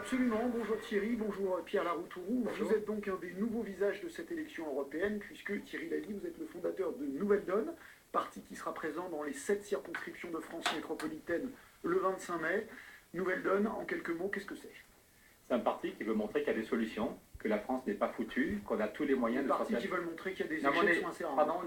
Absolument. Bonjour Thierry, bonjour Pierre Laroutourou. Bonjour. Vous êtes donc un des nouveaux visages de cette élection européenne, puisque Thierry l'a dit, vous êtes le fondateur de Nouvelle Donne, parti qui sera présent dans les 7 circonscriptions de France métropolitaine le 25 mai. Nouvelle Donne, en quelques mots, qu'est-ce que c'est? C'est un parti qui veut montrer qu'il y a des solutions, que la France n'est pas foutue, qu'on a tous les moyens Des de partis sortir. qui veulent montrer qu'il y a des Non, mais échecs sont assez rares. pardon,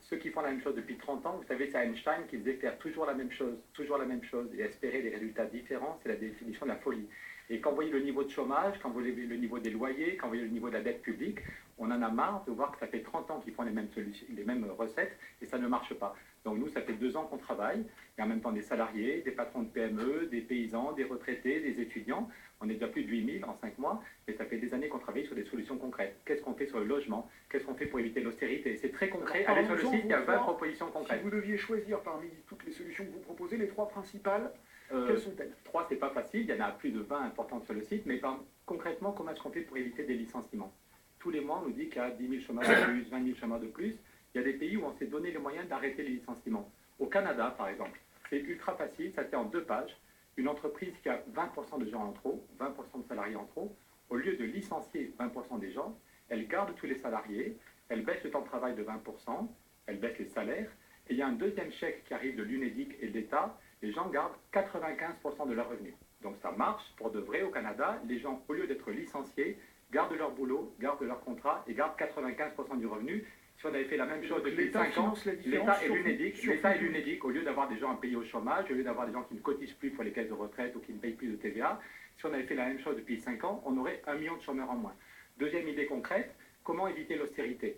ceux qui font la même chose depuis 30 ans, vous savez, c'est Einstein qui disait faire toujours la même chose, et espérer des résultats différents, c'est la définition de la folie. Et quand vous voyez le niveau de chômage, quand vous voyez le niveau des loyers, quand vous voyez le niveau de la dette publique, on en a marre de voir que ça fait 30 ans qu'ils font les mêmes recettes et ça ne marche pas. Donc nous, ça fait 2 ans qu'on travaille, et en même temps des salariés, des patrons de PME, des paysans, des retraités, des étudiants. On est déjà plus de 8000 en 5 mois, et ça fait des années qu'on travaille sur des solutions concrètes. Qu'est-ce qu'on fait sur le logement? Qu'est-ce qu'on fait pour éviter l'austérité? C'est très concret. Allez sur le site, il y a 20 propositions concrètes. Si vous deviez choisir parmi toutes les solutions que vous proposez, les 3 principales, quelles sont-elles? 3, c'est pas facile, il y en a plus de 20 importantes sur le site, mais concrètement, comment est-ce qu'on fait pour éviter des licenciements? Tous les mois, on nous dit qu'il y a 10 000 chômeurs de plus, 20 000 chômeurs de plus. Il y a des pays où on s'est donné les moyens d'arrêter les licenciements. Au Canada, par exemple, c'est ultra facile, ça fait en 2 pages. Une entreprise qui a 20% de gens en trop, 20% de salariés en trop, au lieu de licencier 20% des gens, elle garde tous les salariés, elle baisse le temps de travail de 20%, elle baisse les salaires, et il y a un deuxième chèque qui arrive de l'UNEDIC et de l'État, les gens gardent 95% de leurs revenus. Donc ça marche pour de vrai au Canada, les gens, au lieu d'être licenciés, gardent leur boulot, gardent leur contrat et gardent 95% du revenu. Si on avait fait la même chose depuis 5 ans, l'État et l'UNEDIC, au lieu d'avoir des gens à payer au chômage, au lieu d'avoir des gens qui ne cotisent plus pour les caisses de retraite ou qui ne payent plus de TVA, si on avait fait la même chose depuis 5 ans, on aurait 1 million de chômeurs en moins. Deuxième idée concrète, comment éviter l'austérité?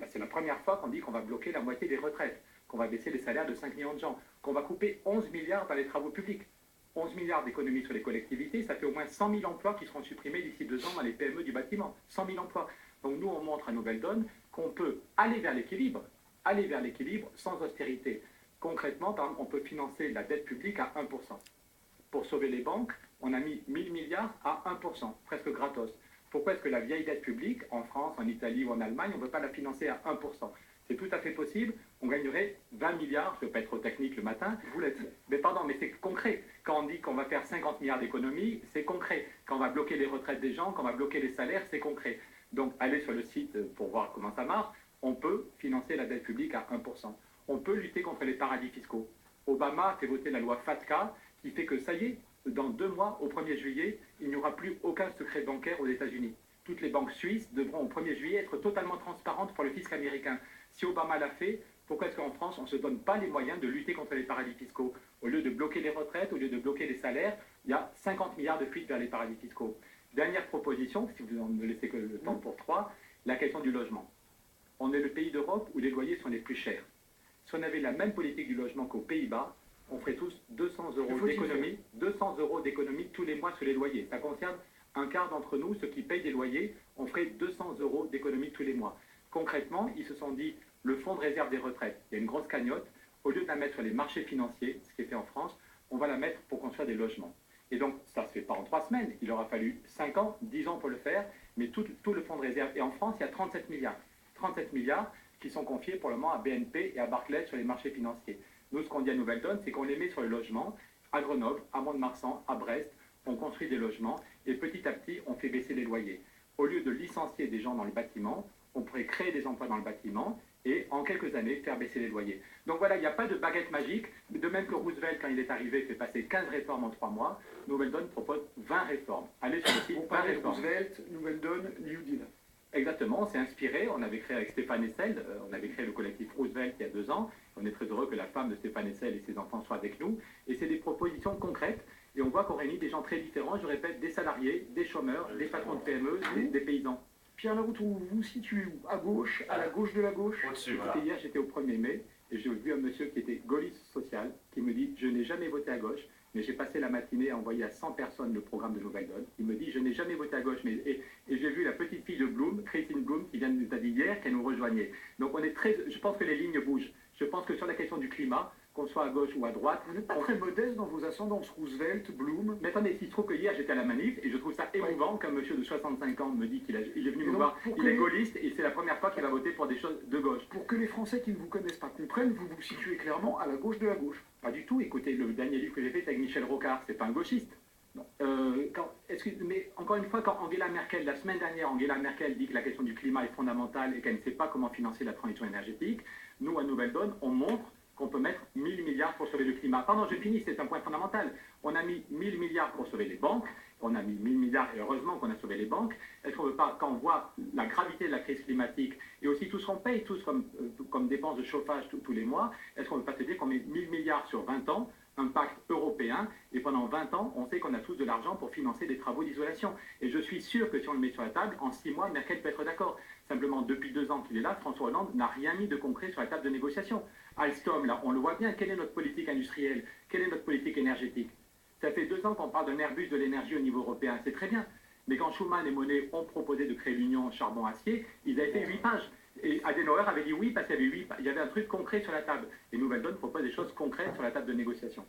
C'est la première fois qu'on dit qu'on va bloquer la moitié des retraites, qu'on va baisser les salaires de 5 millions de gens, qu'on va couper 11 milliards dans les travaux publics. 11 milliards d'économies sur les collectivités, ça fait au moins 100 000 emplois qui seront supprimés d'ici 2 ans dans les PME du bâtiment. 100 000 emplois. Donc nous, on montre à Nouvelle Donne qu'on peut aller vers l'équilibre sans austérité. Concrètement, par exemple, on peut financer la dette publique à 1%. Pour sauver les banques, on a mis 1000 milliards à 1%, presque gratos. Pourquoi est-ce que la vieille dette publique, en France, en Italie ou en Allemagne, on ne peut pas la financer à 1%? C'est tout à fait possible, on gagnerait 20 milliards, je ne veux pas être trop technique le matin, vous l'êtes. Mais pardon, mais c'est concret. Quand on dit qu'on va faire 50 milliards d'économies, c'est concret. Quand on va bloquer les retraites des gens, quand on va bloquer les salaires, c'est concret. Donc allez sur le site pour voir comment ça marche, on peut financer la dette publique à 1%. On peut lutter contre les paradis fiscaux. Obama a fait voter la loi FATCA qui fait que ça y est, dans 2 mois, au 1er juillet, il n'y aura plus aucun secret bancaire aux États-Unis. Toutes les banques suisses devront au 1er juillet être totalement transparentes pour le fisc américain. Si Obama l'a fait, pourquoi est-ce qu'en France, on ne se donne pas les moyens de lutter contre les paradis fiscaux? Au lieu de bloquer les retraites, au lieu de bloquer les salaires, il y a 50 milliards de fuites vers les paradis fiscaux. Dernière proposition, si vous ne laissez que le temps pour 3, la question du logement. On est le pays d'Europe où les loyers sont les plus chers. Si on avait la même politique du logement qu'aux Pays-Bas, on ferait tous 200 euros d'économie tous les mois sur les loyers. Ça concerne un quart d'entre nous, ceux qui payent des loyers, on ferait 200 euros d'économie tous les mois. Concrètement, ils se sont dit, le fonds de réserve des retraites, il y a une grosse cagnotte, au lieu de la mettre sur les marchés financiers, ce qui est fait en France, on va la mettre pour construire des logements. Et donc, ça ne se fait pas en 3 semaines, il aura fallu 5 ans, 10 ans pour le faire, mais tout le fonds de réserve. Et en France, il y a 37 milliards. 37 milliards qui sont confiés pour le moment à BNP et à Barclays sur les marchés financiers. Nous, ce qu'on dit à Nouvelle Donne, c'est qu'on les met sur le logement, à Grenoble, à Mont-de-Marsan, à Brest, on construit des logements, et petit à petit, on fait baisser les loyers. Au lieu de licencier des gens dans le bâtiment, on pourrait créer des emplois dans le bâtiment, et en quelques années, faire baisser les loyers. Donc voilà, il n'y a pas de baguette magique. De même que Roosevelt, quand il est arrivé, fait passer 15 réformes en 3 mois, Nouvelle Donne propose 20 réformes. Allez sur le site, 20 réformes. Roosevelt, Nouvelle Donne, New Deal. Exactement, on s'est inspiré, on avait créé avec Stéphane Hessel, on avait créé le collectif Roosevelt il y a 2 ans, on est très heureux que la femme de Stéphane Hessel et ses enfants soient avec nous, et c'est des propositions concrètes, et on voit qu'on réunit des gens très différents, je répète, des salariés, des chômeurs, des patrons de PME, des paysans. Pierre Laroutourou, vous vous situez où? À gauche, à la gauche de la gauche? Au-dessus, voilà. Hier, j'étais au 1er mai, et j'ai vu un monsieur qui était gaulliste social, qui me dit « Je n'ai jamais voté à gauche, mais j'ai passé la matinée à envoyer à 100 personnes le programme de Nouvelle Donne. » Il me dit « Je n'ai jamais voté à gauche, mais... » Et j'ai vu la petite fille de Bloom, Christine Bloom, qui nous a dit hier qu'elle nous rejoignait. Donc on est très... Je pense que les lignes bougent. Je pense que sur la question du climat, qu'on soit à gauche ou à droite... Vous n'êtes pas très modeste dans vos ascendances, Roosevelt, Bloom. Mais attendez, il se trouve que hier j'étais à la manif, et je trouve ça émouvant qu'un monsieur de 65 ans me dit qu'il est venu me voir, il est gaulliste, et c'est la première fois qu'il va voter pour des choses de gauche. Pour que les Français qui ne vous connaissent pas comprennent, vous vous situez clairement à la gauche de la gauche. Pas du tout, écoutez, le dernier livre que j'ai fait, c'est avec Michel Rocard, c'est pas un gauchiste. Mais encore une fois, quand Angela Merkel, la semaine dernière, Angela Merkel dit que la question du climat est fondamentale et qu'elle ne sait pas comment financer la transition énergétique, nous, à Nouvelle Donne, on montre qu'on peut mettre 1000 milliards pour sauver le climat. Pardon, je finis, c'est un point fondamental. On a mis 1000 milliards pour sauver les banques, on a mis 1000 milliards et heureusement qu'on a sauvé les banques. Est-ce qu'on ne veut pas, quand on voit la gravité de la crise climatique et aussi tout ce qu'on paye tous comme dépenses de chauffage tous les mois, est-ce qu'on ne veut pas se dire qu'on met 1000 milliards sur 20 ans, un pacte européen, et pendant 20 ans, on sait qu'on a tous de l'argent pour financer des travaux d'isolation. Et je suis sûr que si on le met sur la table, en 6 mois, Merkel peut être d'accord. Simplement, depuis 2 ans qu'il est là, François Hollande n'a rien mis de concret sur la table de négociation. Alstom, là, on le voit bien, quelle est notre politique industrielle? Quelle est notre politique énergétique? Ça fait 2 ans qu'on parle d'un Airbus de l'énergie au niveau européen, c'est très bien. Mais quand Schuman et Monnet ont proposé de créer l'union charbon-acier, ils avaient fait 8 pages. Et Adenauer avait dit oui parce qu'il y avait un truc concret sur la table. Et Nouvelle Donne propose des choses concrètes sur la table de négociation.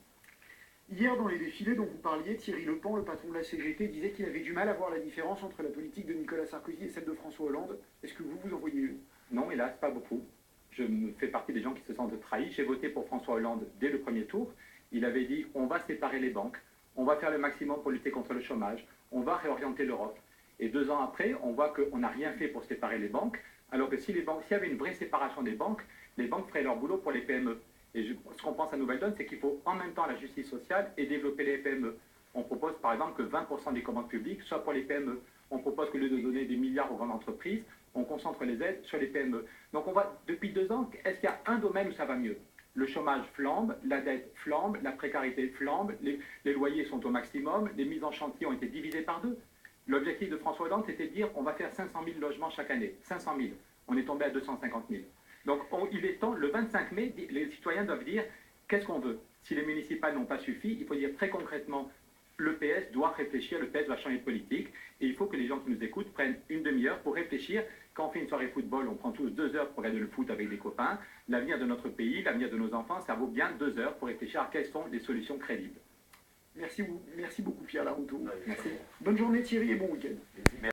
Hier, dans les défilés dont vous parliez, Thierry Lepan, le patron de la CGT, disait qu'il avait du mal à voir la différence entre la politique de Nicolas Sarkozy et celle de François Hollande. Est-ce que vous en voyez une? Non, hélas, pas beaucoup. Je me fais partie des gens qui se sentent trahis. J'ai voté pour François Hollande dès le premier tour. Il avait dit on va séparer les banques, on va faire le maximum pour lutter contre le chômage, on va réorienter l'Europe. Et 2 ans après, on voit qu'on n'a rien fait pour séparer les banques, alors que s'il y avait une vraie séparation des banques, les banques feraient leur boulot pour les PME. Et ce qu'on pense à Nouvelle Donne, c'est qu'il faut en même temps la justice sociale et développer les PME. On propose par exemple que 20% des commandes publiques soient pour les PME. On propose qu'au lieu de donner des milliards aux grandes entreprises, on concentre les aides sur les PME. Donc on voit depuis 2 ans, est-ce qu'il y a un domaine où ça va mieux? Le chômage flambe, la dette flambe, la précarité flambe, les loyers sont au maximum, les mises en chantier ont été divisées par 2. L'objectif de François Hollande, c'était de dire on va faire 500 000 logements chaque année. 500 000. On est tombé à 250 000. Donc il est temps, le 25 mai, les citoyens doivent dire qu'est-ce qu'on veut. Si les municipales n'ont pas suffi, il faut dire très concrètement le PS doit réfléchir, le PS doit changer de politique, et il faut que les gens qui nous écoutent prennent une demi-heure pour réfléchir. Quand on fait une soirée football, on prend tous 2 heures pour regarder le foot avec des copains. L'avenir de notre pays, l'avenir de nos enfants, ça vaut bien 2 heures pour réfléchir à quelles sont les solutions crédibles. Merci beaucoup Pierre Larouteau. Merci. Bonne journée Thierry et bon week-end.